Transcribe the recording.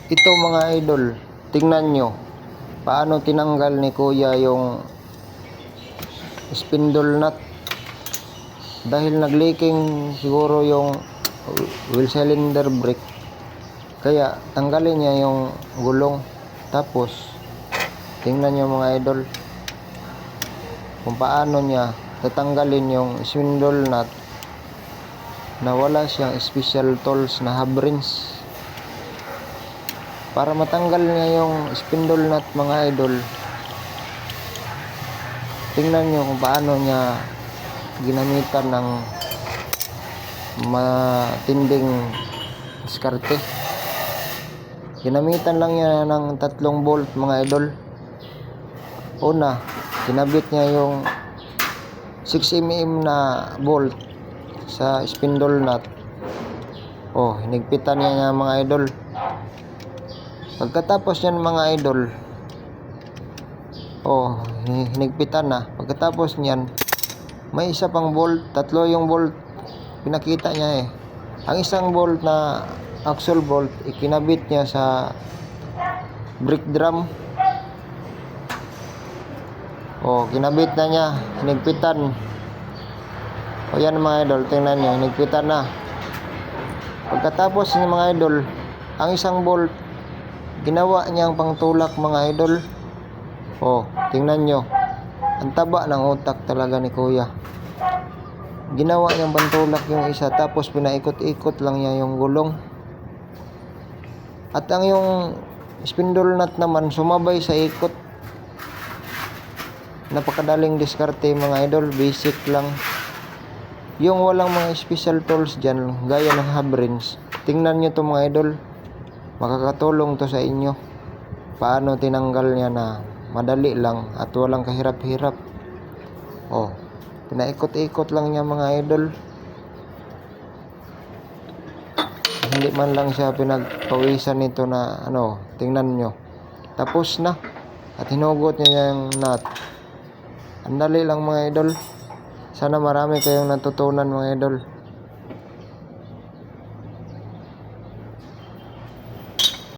Ito mga idol, tingnan nyo paano tinanggal ni kuya yung spindle nut dahil nagleaking siguro yung wheel cylinder brake, kaya tanggalin niya yung gulong. Tapos tingnan nyo mga idol kung paano niya tatanggalin yung spindle nut na wala siyang special tools na hub wrench. Para matanggal niya yung spindle nut mga idol, tingnan nyo kung paano niya ginamitan ng matinding diskarte. Ginamitan lang niya ng 3 bolt mga idol. Una, kinabit niya yung 6mm na bolt sa spindle nut. Hinigpitan niya mga idol. Pagkatapos yan mga idol, hinigpitan na. Pagkatapos niyan, may isa pang bolt, 3 yung bolt pinakita niya Ang isang bolt na axle bolt ikinabit niya sa brake drum. Kinabit na niya, hinigpitan. Yan mga idol, tingnan niyo, hinigpitan na. Pagkatapos niya mga idol, ang isang bolt ginawa niyang pangtulak mga idol. Tingnan nyo, ang taba ng utak talaga ni kuya. Ginawa niyang pantulak yung isa, tapos pinaikot-ikot lang niya yung gulong. At ang yung spindle nut naman sumabay sa ikot. Napakadaling diskarte mga idol, basic lang. Yung walang mga special tools dyan, gaya ng hub wrench. Tingnan nyo to mga idol, makakatulong to sa inyo. Paano tinanggal niya na madali lang at walang kahirap-hirap. Pinaikot-ikot lang niya mga idol. Hindi man lang siya pinagpawisan nito na tingnan nyo. Tapos na. At hinugot niya yung nut. Ang dali lang mga idol. Sana marami kayong natutunan mga idol.